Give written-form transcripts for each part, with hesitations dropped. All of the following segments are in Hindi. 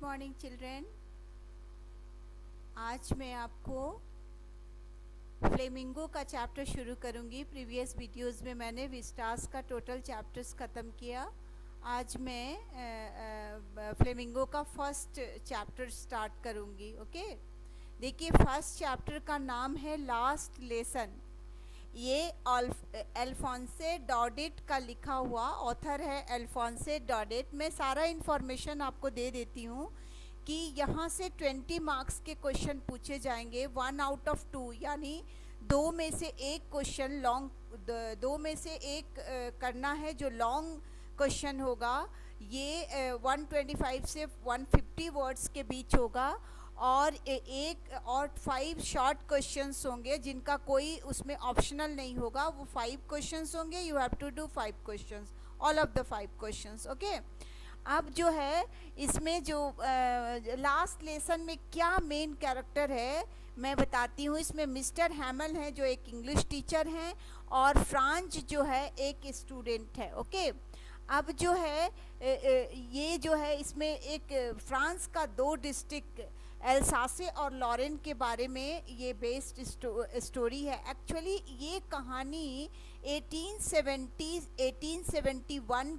Morning children. आज मैं आपको फ्लेमिंगो का चैप्टर शुरू करूंगी। प्रीवियस वीडियोस में मैंने विस्टास का टोटल चैप्टर्स ख़त्म किया। आज मैं फ्लेमिंगो का फर्स्ट चैप्टर स्टार्ट करूंगी। ओके, देखिए फर्स्ट चैप्टर का नाम है लास्ट लेसन। ये अल्फोंसे डॉडेट का लिखा हुआ, ऑथर है अल्फोंसे डॉडेट। मैं सारा इन्फॉर्मेशन आपको दे देती हूँ कि यहाँ से 20 मार्क्स के क्वेश्चन पूछे जाएंगे, 1 आउट ऑफ 2, यानी दो में से एक क्वेश्चन लॉन्ग, दो में से एक करना है जो लॉन्ग क्वेश्चन होगा। ये 125 से 150 वर्ड्स के बीच होगा और एक और 5 शॉर्ट क्वेश्चंस होंगे जिनका कोई उसमें ऑप्शनल नहीं होगा। वो 5 क्वेश्चंस होंगे, you have to do 5 questions, all of the 5 questions. Okay, अब जो है इसमें जो लास्ट लेसन में क्या मेन कैरेक्टर है मैं बताती हूँ। इसमें मिस्टर हैमल है जो एक इंग्लिश टीचर हैं और फ्रांच जो है एक स्टूडेंट है। ओके, अब जो है ये जो है इसमें एक फ्रांस का 2 डिस्ट्रिक्ट एल्सासे और लॉरेन के बारे में ये बेस्ड स्टोरी है। एक्चुअली ये कहानी 1871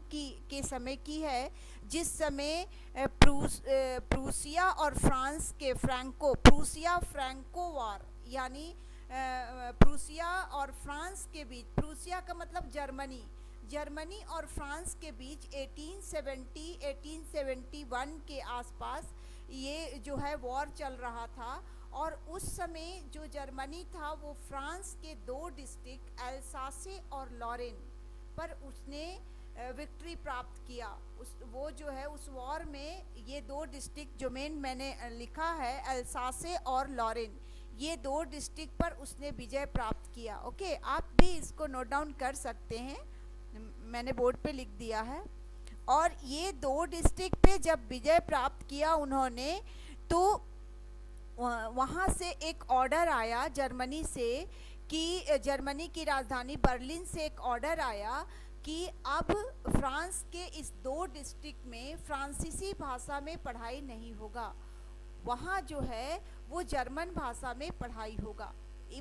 के समय की है, जिस समय प्रूसिया और फ्रांस के प्रूसिया फ्रैंको वार, यानी प्रूसिया और फ्रांस के बीच, प्रूसिया का मतलब जर्मनी और फ्रांस के बीच 1871 के आसपास ये जो है वॉर चल रहा था। और उस समय जो जर्मनी था वो फ्रांस के 2 डिस्ट्रिक्ट एल्सासे और लॉरेन पर उसने विक्ट्री प्राप्त किया। वो जो है उस वॉर में ये 2 डिस्ट्रिक्ट जो मैंने लिखा है एल्सासे और लॉरेन, ये 2 डिस्ट्रिक्ट पर उसने विजय प्राप्त किया। ओके, आप भी इसको नोट डाउन कर सकते हैं, मैंने बोर्ड पे लिख दिया है। और ये 2 डिस्ट्रिक्ट पे जब विजय प्राप्त किया उन्होंने, तो वहाँ से एक ऑर्डर आया जर्मनी से कि जर्मनी की राजधानी बर्लिन से एक ऑर्डर आया कि अब फ्रांस के इस 2 डिस्ट्रिक्ट में फ्रांसीसी भाषा में पढ़ाई नहीं होगा, वहाँ जो है वो जर्मन भाषा में पढ़ाई होगा।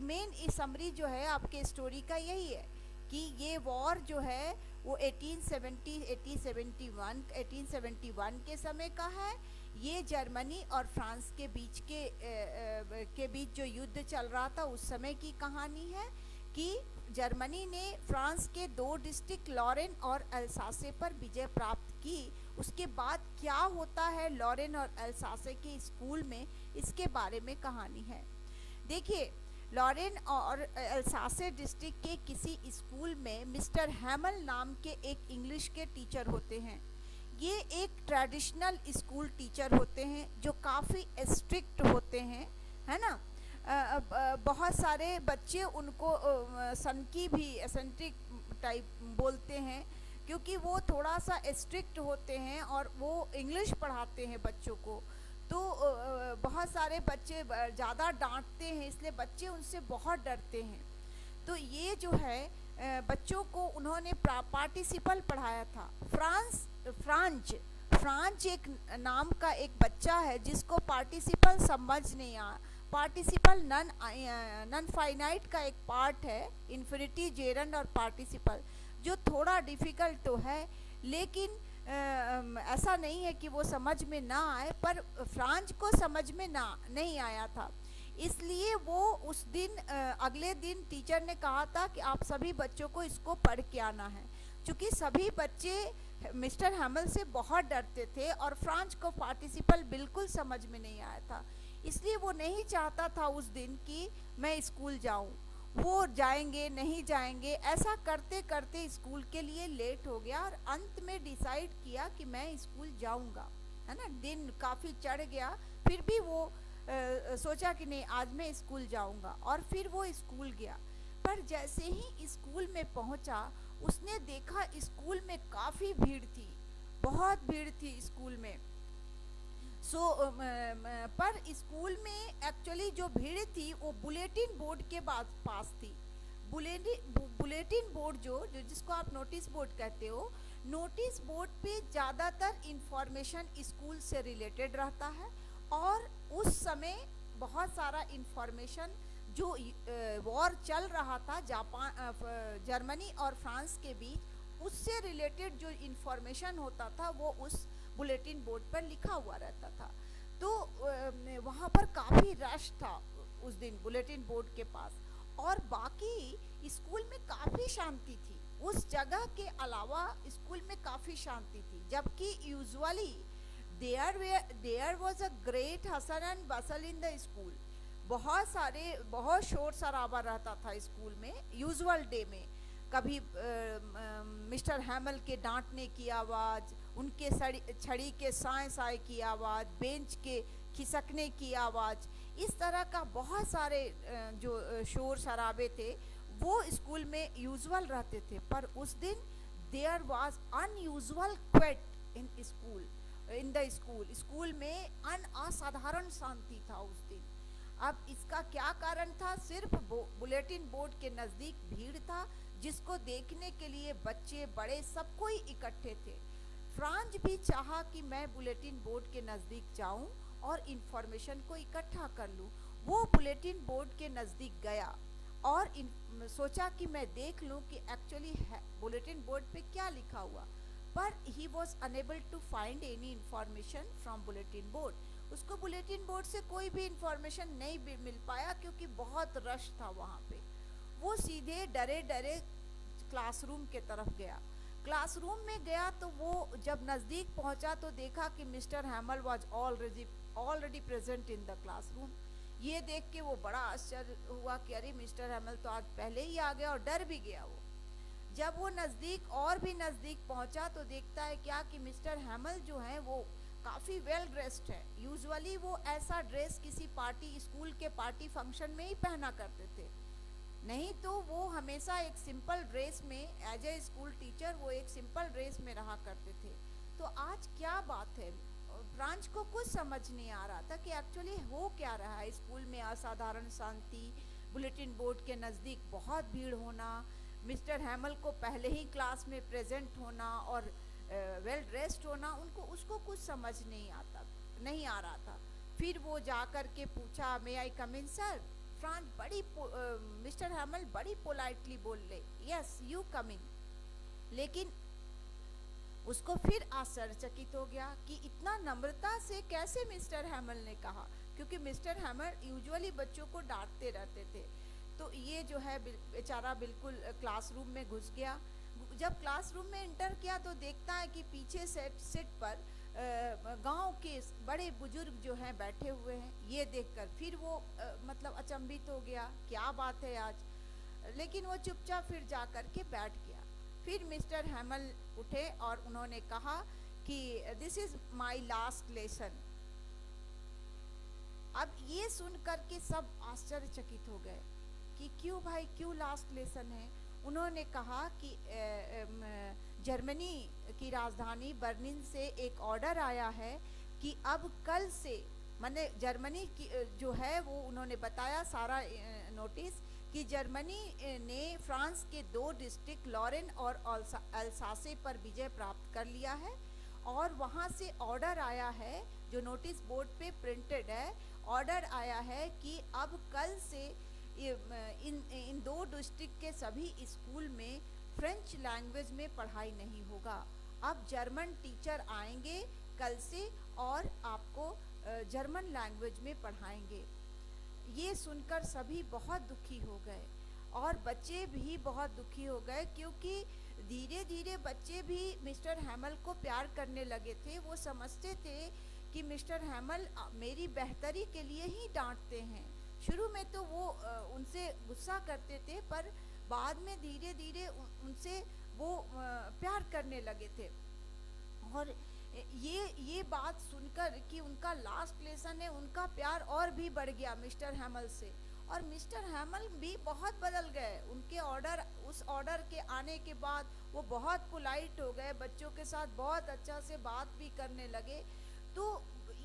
मेन समरी जो है आपके स्टोरी का यही है कि ये वॉर जो है वो 1871 के समय का है। ये जर्मनी और फ्रांस के बीच जो युद्ध चल रहा था उस समय की कहानी है कि जर्मनी ने फ्रांस के 2 डिस्ट्रिक्ट लॉरेन और अल्सासे पर विजय प्राप्त की। उसके बाद क्या होता है लॉरेन और अल्सासे के स्कूल में, इसके बारे में कहानी है। देखिए, लॉरेन और अल्सासे डिस्ट्रिक्ट के किसी स्कूल में मिस्टर हैमल नाम के एक इंग्लिश के टीचर होते हैं। ये एक ट्रेडिशनल स्कूल टीचर होते हैं जो काफ़ी स्ट्रिक्ट होते हैं, है ना। बहुत सारे बच्चे उनको सनकी भी एसेंट्रिक टाइप बोलते हैं क्योंकि वो थोड़ा सा स्ट्रिक्ट होते हैं और वो इंग्लिश पढ़ाते हैं बच्चों को। तो बहुत सारे बच्चे ज़्यादा डांटते हैं, इसलिए बच्चे उनसे बहुत डरते हैं। तो ये जो है बच्चों को उन्होंने पार्टिसिपल पढ़ाया था। फ्रांच एक नाम का एक बच्चा है जिसको पार्टिसिपल समझ नहीं आ। पार्टिसिपल नन फाइनाइट का एक पार्ट है, इन्फिनिटी, जेरंड और पार्टिसिपल, जो थोड़ा डिफ़िकल्ट तो है, लेकिन ऐसा नहीं है कि वो समझ में ना आए, पर फ्रांच को समझ में नहीं आया था। इसलिए वो उस दिन अगले दिन टीचर ने कहा था कि आप सभी बच्चों को इसको पढ़ के आना है। क्योंकि सभी बच्चे मिस्टर हैमल से बहुत डरते थे और फ्रांच को पार्टिसिपल बिल्कुल समझ में नहीं आया था, इसलिए वो नहीं चाहता था उस दिन कि मैं स्कूल जाऊं। वो जाएंगे नहीं जाएंगे, ऐसा करते करते स्कूल के लिए लेट हो गया और अंत में डिसाइड किया कि मैं स्कूल जाऊंगा, है ना। दिन काफ़ी चढ़ गया, फिर भी वो सोचा कि नहीं आज मैं स्कूल जाऊंगा, और फिर वो स्कूल गया। पर जैसे ही स्कूल में पहुंचा उसने देखा स्कूल में काफ़ी भीड़ थी, बहुत भीड़ थी स्कूल में। पर स्कूल में एक्चुअली जो भीड़ थी वो बुलेटिन बोर्ड के पास थी। बुलेटिन बोर्ड जो जिसको आप नोटिस बोर्ड कहते हो, नोटिस बोर्ड पे ज़्यादातर इंफॉर्मेशन स्कूल से रिलेटेड रहता है और उस समय बहुत सारा इंफॉर्मेशन जो वॉर चल रहा था जर्मनी और फ्रांस के बीच, उससे रिलेटेड जो इंफॉर्मेशन होता था वो उस बुलेटिन बोर्ड पर लिखा हुआ रहता था। तो वहाँ पर काफ़ी रश था उस दिन बुलेटिन बोर्ड के पास, और बाकी स्कूल में काफ़ी शांति थी। उस जगह के अलावा स्कूल में काफ़ी शांति थी, जबकि usually there was a great hustle and bustle in the school. बहुत शोर शराबा रहता था स्कूल में यूजुअल डे में। कभी मिस्टर हैमल के डांटने की आवाज़, उनके छड़ी के साए साए की आवाज़, बेंच के खिसकने की आवाज़, इस तरह का बहुत सारे जो शोर शराबे थे वो स्कूल में यूजुअल रहते थे। पर उस दिन there was unusual quiet in the school में असाधारण शांति था उस दिन। अब इसका क्या कारण था? सिर्फ बुलेटिन बोर्ड के नज़दीक भीड़ था, जिसको देखने के लिए बच्चे बड़े सब कोई इकट्ठे थे। फ्रांज भी चाहा कि मैं बुलेटिन बोर्ड के नज़दीक जाऊं और इंफॉर्मेशन को इकट्ठा कर लूं। वो बुलेटिन बोर्ड के नज़दीक गया और सोचा कि मैं देख लूं कि एक्चुअली बुलेटिन बोर्ड पे क्या लिखा हुआ। पर he was unable to find any information from bulletin board. उसको बुलेटिन बोर्ड से कोई भी इंफॉर्मेशन नहीं मिल पाया क्योंकि बहुत रश था वहाँ पे। वो सीधे डरे डरे क्लासरूम के तरफ गया। क्लासरूम में गया तो वो जब नज़दीक पहुंचा तो देखा कि mister हैमल was already present in the classroom. ये देख के वो बड़ा आश्चर्य हुआ कि अरे मिस्टर हैमल तो आज पहले ही आ गया, और डर भी गया वो। जब वो नज़दीक और भी नज़दीक पहुंचा तो देखता है क्या कि मिस्टर हैमल जो है वो काफ़ी वेल ड्रेस्ड है। यूजुअली वो ऐसा ड्रेस किसी पार्टी, स्कूल के पार्टी फंक्शन में ही पहना करते थे, नहीं तो वो हमेशा एक सिंपल ड्रेस में, एज ए स्कूल टीचर वो एक सिंपल ड्रेस में रहा करते थे। तो आज क्या बात है, फ्रांज को कुछ समझ नहीं आ रहा था कि एक्चुअली हो क्या रहा है। स्कूल में असाधारण शांति, बुलेटिन बोर्ड के नज़दीक बहुत भीड़ होना, मिस्टर हैमल को पहले ही क्लास में प्रेजेंट होना और वेल ड्रेस्ड होना, उसको कुछ समझ नहीं आ रहा था। फिर वो जा कर के पूछा, मे आई कम इन सर? फ्रांस मिस्टर हैमल बड़ी पोलाइटली बोल ले, यस यू कमिंग। लेकिन उसको फिर आश्चर्यचकित हो गया कि इतना नम्रता से कैसे मिस्टर हैमल ने कहा, क्योंकि मिस्टर हैमल यूजुअली बच्चों को डांटते रहते थे। तो ये जो है बेचारा बिल्कुल क्लासरूम में घुस गया। जब क्लासरूम में इंटर किया तो देखता है कि पीछे सीट पर गांव के बड़े बुजुर्ग जो हैं बैठे हुए हैं। ये देखकर फिर वो मतलब अचंभित हो गया, क्या बात है आज। लेकिन वो चुपचाप फिर जा कर के बैठ गया। फिर मिस्टर हैमल उठे और उन्होंने कहा कि this is my last lesson. अब ये सुन कर के सब आश्चर्यचकित हो गए कि क्यों भाई, क्यों लास्ट लेसन है। उन्होंने कहा कि जर्मनी की राजधानी बर्लिन से एक ऑर्डर आया है कि अब कल से, माने जर्मनी की जो है वो उन्होंने बताया सारा नोटिस कि जर्मनी ने फ्रांस के 2 डिस्ट्रिक्ट लॉरेन और अल्सासे पर विजय प्राप्त कर लिया है। और वहाँ से ऑर्डर आया है, जो नोटिस बोर्ड पे प्रिंटेड है, ऑर्डर आया है कि अब कल से इन 2 डिस्ट्रिक्ट के सभी स्कूल में फ्रेंच लैंग्वेज में पढ़ाई नहीं होगा। अब जर्मन टीचर आएंगे कल से और आपको जर्मन लैंग्वेज में पढ़ाएंगे। ये सुनकर सभी बहुत दुखी हो गए और बच्चे भी बहुत दुखी हो गए, क्योंकि धीरे धीरे बच्चे भी मिस्टर हैमल को प्यार करने लगे थे। वो समझते थे कि मिस्टर हैमल मेरी बेहतरी के लिए ही डांटते हैं। शुरू में तो वो उनसे गुस्सा करते थे, पर बाद में धीरे धीरे उनसे वो प्यार करने लगे थे। और ये बात सुनकर कि उनका लास्ट लेसन है, उनका प्यार और भी बढ़ गया मिस्टर हैमल से। और मिस्टर हैमल भी बहुत बदल गए। उनके उस ऑर्डर के आने के बाद वो बहुत पोलाइट हो गए, बच्चों के साथ बहुत अच्छा से बात भी करने लगे। तो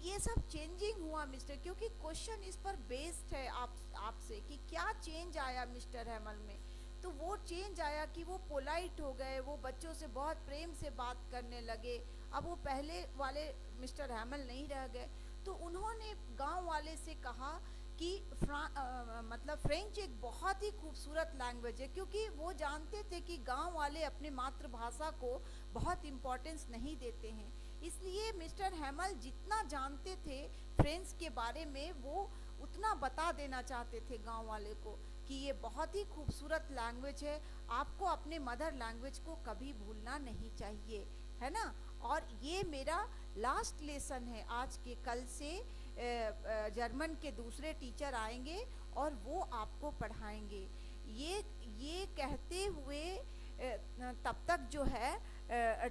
ये सब चेंजिंग हुआ मिस्टर, क्योंकि क्वेश्चन इस पर बेस्ड है आपसे कि क्या चेंज आया मिस्टर हैमल में, तो वो चेंज आया कि वो पोलाइट हो गए, वो बच्चों से बहुत प्रेम से बात करने लगे। अब वो पहले वाले मिस्टर हैमल नहीं रह गए। तो उन्होंने गांव वाले से कहा कि मतलब फ्रेंच एक बहुत ही खूबसूरत लैंग्वेज है, क्योंकि वो जानते थे कि गांव वाले अपने मातृभाषा को बहुत इम्पोर्टेंस नहीं देते हैं। इसलिए मिस्टर हैमल जितना जानते थे फ्रेंच के बारे में, वो उतना बता देना चाहते थे गांव वाले को कि ये बहुत ही खूबसूरत लैंग्वेज है, आपको अपने मदर लैंग्वेज को कभी भूलना नहीं चाहिए, है ना। और ये मेरा लास्ट लेसन है आज के। कल से जर्मन के दूसरे टीचर आएंगे और वो आपको पढ़ाएंगे। ये कहते हुए तब तक जो है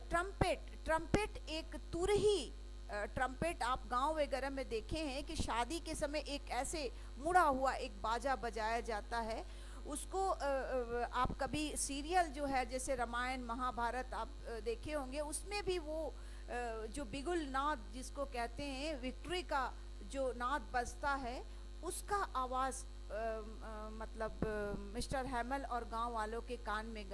ट्रम्पेट एक तुरही, ट्रम्पेट आप गांव वगैरह में देखे हैं कि शादी के समय एक ऐसे मुड़ा हुआ एक बाजा बजाया जाता है। उसको आप कभी सीरियल जो है जैसे रामायण महाभारत आप देखे होंगे, उसमें भी वो जो बिगुल नाद जिसको कहते हैं, विक्ट्री का जो नाद बजता है, उसका आवाज़ मतलब मिस्टर हैमल और गांव वालों के कान में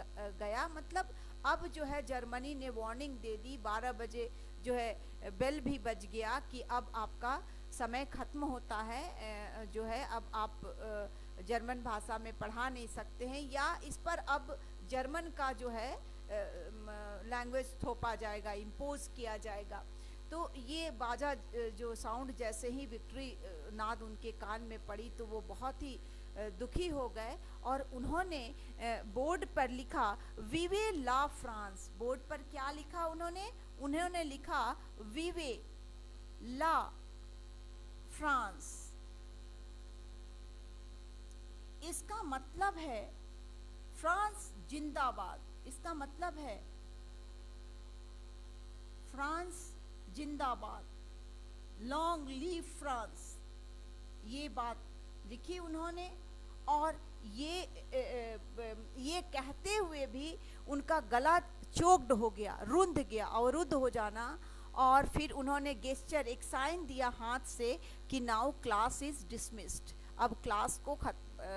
गया। मतलब अब जो है जर्मनी ने वार्निंग दे दी, 12 बजे जो है बेल भी बज गया कि अब आपका समय खत्म होता है, जो है अब आप जर्मन भाषा में पढ़ा नहीं सकते हैं, या इस पर अब जर्मन का जो है लैंग्वेज थोपा जाएगा, इम्पोज किया जाएगा। तो ये बाजा जो साउंड जैसे ही विक्ट्री नाद उनके कान में पड़ी तो वो बहुत ही दुखी हो गए और उन्होंने बोर्ड पर लिखा विवे ला फ्रांस। बोर्ड पर क्या लिखा उन्होंने लिखा विवे ला फ्रांस। इसका मतलब है फ्रांस जिंदाबाद। इसका मतलब है फ्रांस जिंदाबाद, लॉन्ग लीव फ्रांस। ये बात लिखी उन्होंने, और ये कहते हुए भी उनका गला चोक्ड हो गया, रुंध गया, अवरुद्ध हो जाना। और फिर उन्होंने गेस्चर, एक साइन दिया हाथ से कि नाउ क्लास इज डिसमिस्ड, अब क्लास को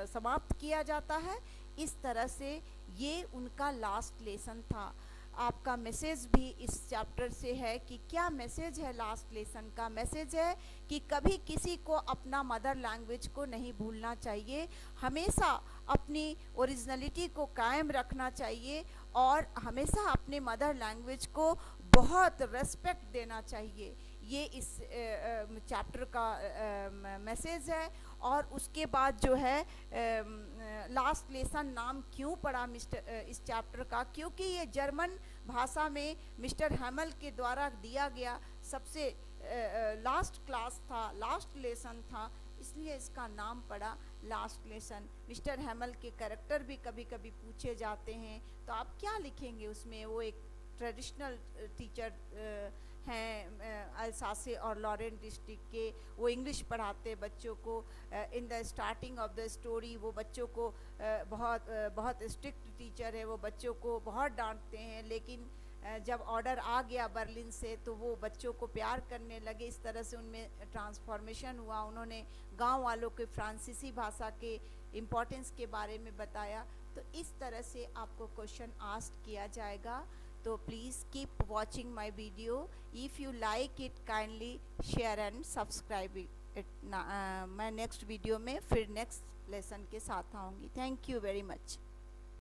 समाप्त किया जाता है। इस तरह से ये उनका लास्ट लेसन था। आपका मैसेज भी इस चैप्टर से है कि क्या मैसेज है लास्ट लेसन का? मैसेज है कि कभी किसी को अपना मदर लैंग्वेज को नहीं भूलना चाहिए, हमेशा अपनी ओरिजिनलिटी को कायम रखना चाहिए और हमेशा अपने मदर लैंग्वेज को बहुत रेस्पेक्ट देना चाहिए। ये इस चैप्टर का मैसेज है। और उसके बाद जो है लास्ट लेसन नाम क्यों पड़ा इस चैप्टर का? क्योंकि ये जर्मन भाषा में मिस्टर हैमल के द्वारा दिया गया सबसे लास्ट क्लास था, लास्ट लेसन था, इसलिए इसका नाम पड़ा लास्ट लेसन। मिस्टर हैमल के कैरेक्टर भी कभी कभी पूछे जाते हैं, तो आप क्या लिखेंगे उसमें? वो एक ट्रेडिशनल टीचर हैं अल्सासे और लॉरेन डिस्ट्रिक्ट के। वो इंग्लिश पढ़ाते बच्चों को। In the starting of the story वो बच्चों को बहुत स्ट्रिक्ट टीचर है, वो बच्चों को बहुत डांटते हैं, लेकिन जब ऑर्डर आ गया बर्लिन से तो वो बच्चों को प्यार करने लगे। इस तरह से उनमें ट्रांसफॉर्मेशन हुआ। उन्होंने गांव वालों के फ्रांसीसी भाषा के इम्पोर्टेंस के बारे में बताया। तो इस तरह से आपको क्वेश्चन आस्क किया जाएगा। तो please keep watching my video. If you like it kindly share and subscribe it. मैं नेक्स्ट वीडियो में फिर नेक्स्ट लेसन के साथ आऊँगी। Thank you very much.